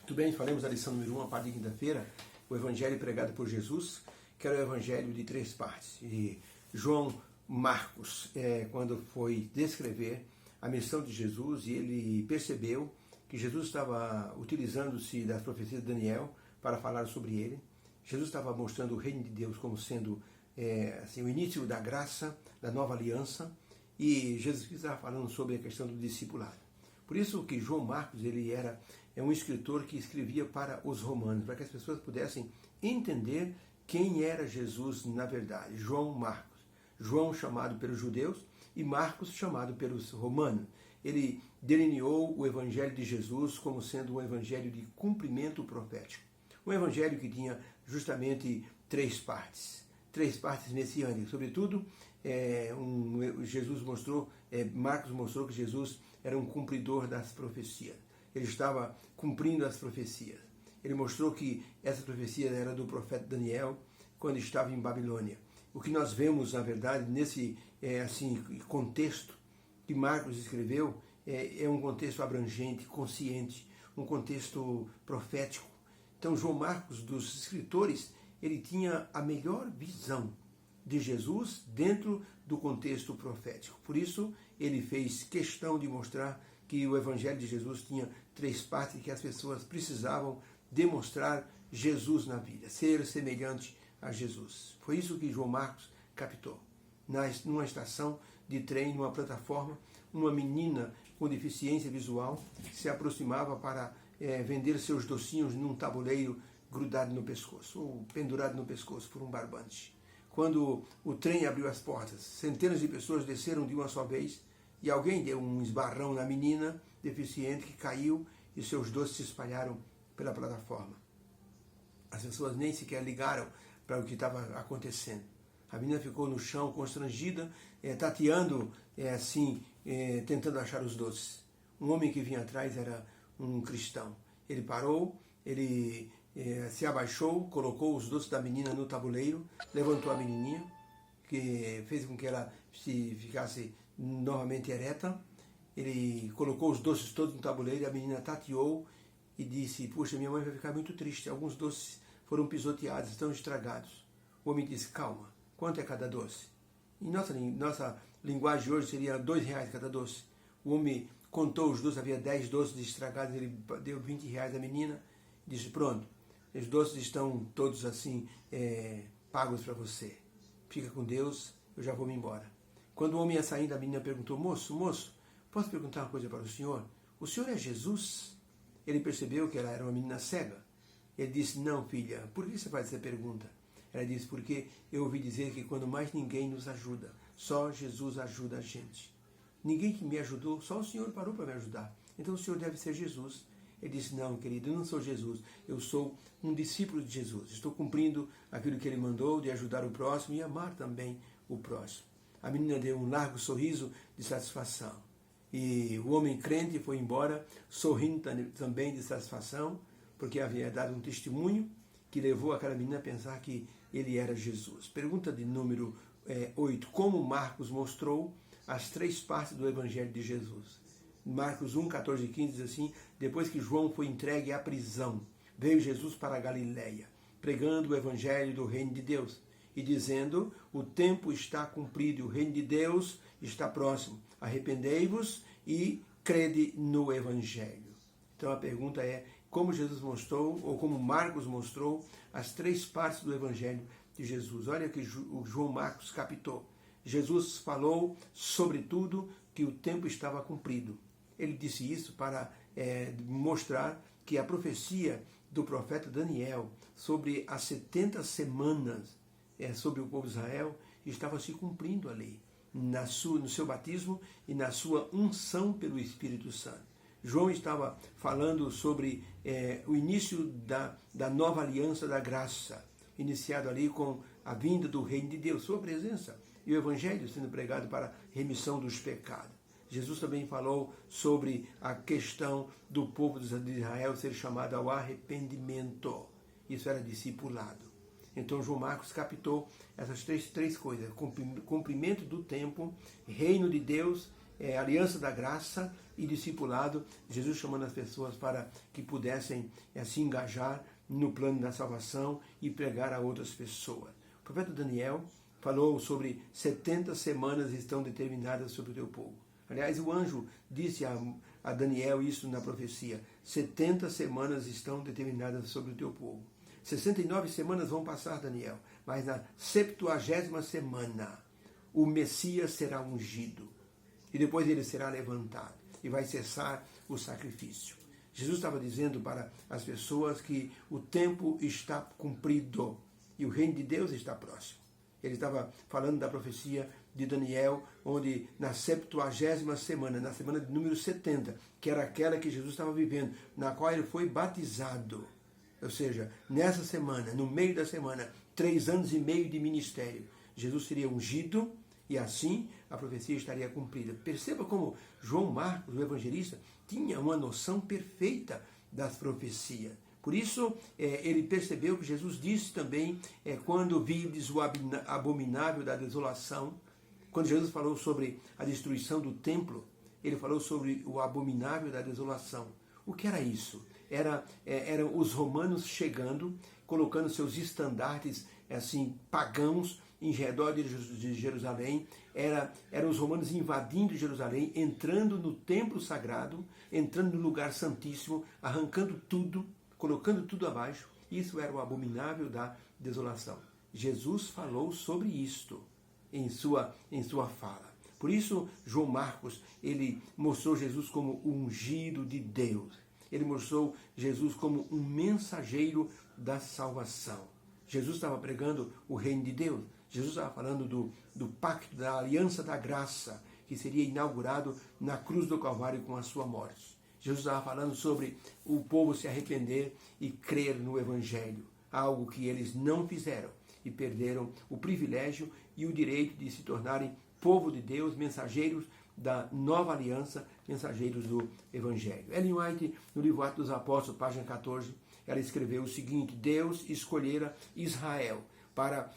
Muito bem, faremos a lição número 1, a parte de quinta-feira, o Evangelho pregado por Jesus, que era o Evangelho de 3 partes. E João Marcos, quando foi descrever a missão de Jesus, e ele percebeu que Jesus estava utilizando-se das profecias de Daniel para falar sobre ele. Jesus estava mostrando o reino de Deus como sendo o início da graça, da nova aliança, e Jesus estava falando sobre a questão do discipulado. Por isso que João Marcos ele era um escritor que escrevia para os romanos, para que as pessoas pudessem entender quem era Jesus na verdade. João Marcos. João chamado pelos judeus e Marcos chamado pelos romanos. Ele delineou o evangelho de Jesus como sendo um evangelho de cumprimento profético. Um evangelho que tinha justamente 3 partes. 3 partes messiânicas. Sobretudo, Marcos mostrou que Jesus era um cumpridor das profecias. Ele estava cumprindo as profecias. Ele mostrou que essa profecia era do profeta Daniel, quando estava em Babilônia. O que nós vemos, na verdade, nesse contexto que Marcos escreveu, é um contexto abrangente, consciente, um contexto profético. Então, João Marcos, dos escritores, ele tinha a melhor visão de Jesus dentro do contexto profético. Por isso, ele fez questão de mostrar que o Evangelho de Jesus tinha 3 partes, que as pessoas precisavam demonstrar Jesus na vida, ser semelhante a Jesus. Foi isso que João Marcos captou. Numa estação de trem, numa plataforma, uma menina com deficiência visual se aproximava para vender seus docinhos num tabuleiro grudado no pescoço, ou pendurado no pescoço por um barbante. Quando o trem abriu as portas, centenas de pessoas desceram de uma só vez e alguém deu um esbarrão na menina deficiente que caiu e seus doces se espalharam pela plataforma. As pessoas nem sequer ligaram para o que estava acontecendo. A menina ficou no chão, constrangida, tateando, tentando achar os doces. Um homem que vinha atrás era um cristão. Ele parou, ele se abaixou, colocou os doces da menina no tabuleiro, levantou a menininha, que fez com que ela ficasse novamente ereta. Ele colocou os doces todos no tabuleiro e a menina tateou e disse: "Puxa, minha mãe vai ficar muito triste. Alguns doces foram pisoteados, estão estragados." O homem disse: "Calma, quanto é cada doce?" Em nossa linguagem hoje seria R$2 cada doce. O homem contou os doces, havia 10 doces estragados, ele deu R$20 à menina e disse: "Pronto, os doces estão todos pagos para você. Fica com Deus, eu já vou me embora." Quando o homem ia saindo, a menina perguntou: moço, posso perguntar uma coisa para o senhor? O senhor é Jesus?" Ele percebeu que ela era uma menina cega. Ele disse: "Não, filha, por que você faz essa pergunta?" Ela disse: "Porque eu ouvi dizer que quando mais ninguém nos ajuda, só Jesus ajuda a gente. Ninguém que me ajudou, só o senhor parou para me ajudar. Então o senhor deve ser Jesus." Ele disse: "Não, querido, eu não sou Jesus. Eu sou um discípulo de Jesus. Estou cumprindo aquilo que ele mandou de ajudar o próximo e amar também o próximo." A menina deu um largo sorriso de satisfação. E o homem crente foi embora, sorrindo também de satisfação, porque havia dado um testemunho que levou aquela menina a pensar que ele era Jesus. Pergunta de número 8. Como Marcos mostrou as 3 partes do Evangelho de Jesus? Marcos 1, 14 e 15 diz assim: "Depois que João foi entregue à prisão, veio Jesus para a Galiléia, pregando o Evangelho do Reino de Deus e dizendo: o tempo está cumprido e o Reino de Deus está próximo. Arrependei-vos e crede no Evangelho." Então a pergunta é: como Jesus mostrou, ou como Marcos mostrou, as 3 partes do Evangelho de Jesus? Olha que o João Marcos captou. Jesus falou, sobretudo, que o tempo estava cumprido. Ele disse isso para mostrar que a profecia do profeta Daniel sobre as 70 semanas sobre o povo de Israel estava se cumprindo ali, no seu batismo e na sua unção pelo Espírito Santo. João estava falando sobre o início da nova aliança da graça, iniciado ali com a vinda do reino de Deus, sua presença, e o Evangelho sendo pregado para remissão dos pecados. Jesus também falou sobre a questão do povo de Israel ser chamado ao arrependimento. Isso era discipulado. Então João Marcos captou essas três coisas: cumprimento do tempo, reino de Deus aliança da graça e discipulado, Jesus chamando as pessoas para que pudessem se engajar no plano da salvação e pregar a outras pessoas. O profeta Daniel falou sobre 70 semanas estão determinadas sobre o teu povo. Aliás, o anjo disse a Daniel isso na profecia: 70 semanas estão determinadas sobre o teu povo. 69 semanas vão passar, Daniel, mas na 70ª semana o Messias será ungido e depois ele será levantado e vai cessar o sacrifício. Jesus estava dizendo para as pessoas que o tempo está cumprido e o reino de Deus está próximo. Ele estava falando da profecia de Daniel, onde na 70ª semana, na semana de número 70, que era aquela que Jesus estava vivendo, na qual ele foi batizado. Ou seja, nessa semana, no meio da semana, 3 anos e meio de ministério, Jesus seria ungido e assim a profecia estaria cumprida. Perceba como João Marcos, o evangelista, tinha uma noção perfeita das profecias. Por isso, ele percebeu que Jesus disse também, quando vides o abominável da desolação, quando Jesus falou sobre a destruição do templo, ele falou sobre o abominável da desolação. O que era isso? Eram os romanos chegando, colocando seus estandartes assim, pagãos em redor de Jerusalém. Eram os romanos invadindo Jerusalém, entrando no templo sagrado, entrando no lugar santíssimo, arrancando tudo, colocando tudo abaixo. Isso era o abominável da desolação. Jesus falou sobre isto em sua fala. Por isso, João Marcos, ele mostrou Jesus como o ungido de Deus. Ele mostrou Jesus como um mensageiro da salvação. Jesus estava pregando o reino de Deus. Jesus estava falando do pacto, da aliança da graça, que seria inaugurado na cruz do Calvário com a sua morte. Jesus estava falando sobre o povo se arrepender e crer no Evangelho, algo que eles não fizeram e perderam o privilégio e o direito de se tornarem povo de Deus, mensageiros da nova aliança, mensageiros do Evangelho. Ellen White, no livro Atos dos Apóstolos, página 14, ela escreveu o seguinte: Deus escolhera Israel para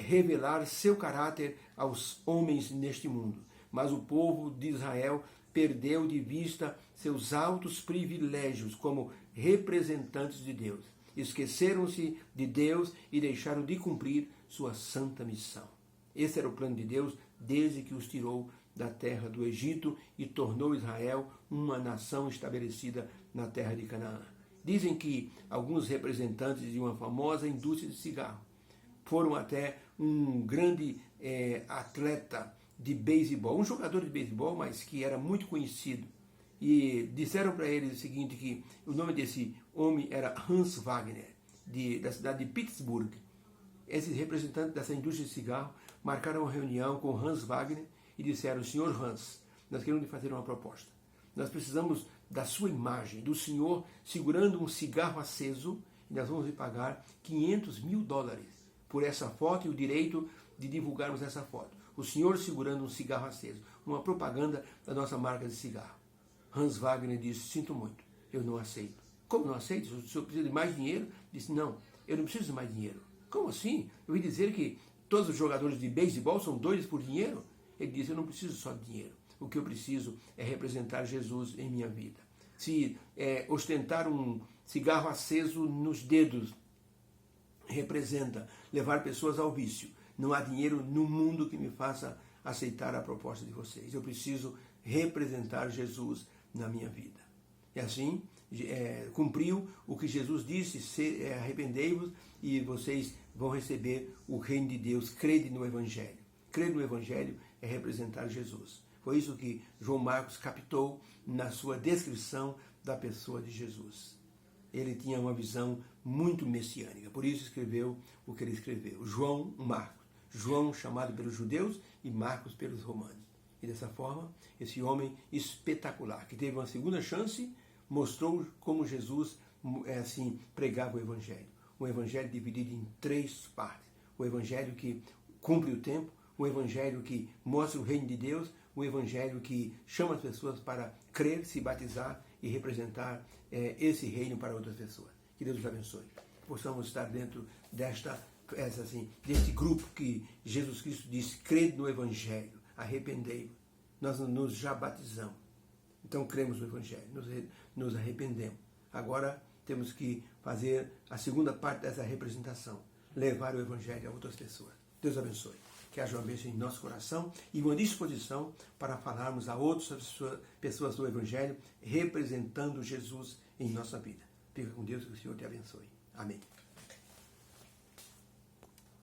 revelar seu caráter aos homens neste mundo, mas o povo de Israel perdeu de vista seus altos privilégios como representantes de Deus. Esqueceram-se de Deus e deixaram de cumprir sua santa missão. Esse era o plano de Deus desde que os tirou da terra do Egito e tornou Israel uma nação estabelecida na terra de Canaã. Dizem que alguns representantes de uma famosa indústria de cigarro foram até um grande atleta de beisebol, um jogador de beisebol, mas que era muito conhecido. E disseram para ele o seguinte, que o nome desse homem era Hans Wagner, da cidade de Pittsburgh. Esses representantes dessa indústria de cigarro marcaram uma reunião com Hans Wagner e disseram: Senhor Hans, nós queremos lhe fazer uma proposta. Nós precisamos da sua imagem, do senhor segurando um cigarro aceso, e nós vamos lhe pagar $500 mil por essa foto e o direito de divulgarmos essa foto. O senhor segurando um cigarro aceso, uma propaganda da nossa marca de cigarro. Hans Wagner disse: sinto muito, eu não aceito. Como não aceito? O senhor precisa de mais dinheiro? Disse: não, eu não preciso de mais dinheiro. Como assim? Eu ouvi dizer que todos os jogadores de beisebol são doidos por dinheiro? Ele disse: eu não preciso só de dinheiro. O que eu preciso é representar Jesus em minha vida. Se ostentar um cigarro aceso nos dedos representa levar pessoas ao vício, não há dinheiro no mundo que me faça aceitar a proposta de vocês. Eu preciso representar Jesus na minha vida. E assim, cumpriu o que Jesus disse: arrependei-vos e vocês vão receber o reino de Deus. Crede no Evangelho. Crer no Evangelho é representar Jesus. Foi isso que João Marcos captou na sua descrição da pessoa de Jesus. Ele tinha uma visão muito messiânica, por isso escreveu o que ele escreveu. João Marcos. João chamado pelos judeus e Marcos pelos romanos. E dessa forma, esse homem espetacular, que teve uma segunda chance, mostrou como Jesus pregava o Evangelho. Um Evangelho dividido em 3 partes. O Evangelho que cumpre o tempo, o Evangelho que mostra o reino de Deus, o Evangelho que chama as pessoas para crer, se batizar e representar esse reino para outras pessoas. Que Deus os abençoe. Possamos estar dentro deste grupo que Jesus Cristo diz: crede no Evangelho, arrependei-vos nós nos já batizamos. Então cremos no Evangelho, nos arrependemos. Agora temos que fazer a segunda parte dessa representação, levar o Evangelho a outras pessoas. Deus abençoe. Que haja uma bênção em nosso coração e uma disposição para falarmos a outras pessoas do Evangelho, representando Jesus em nossa vida. Fica com Deus, que o Senhor te abençoe. Amém.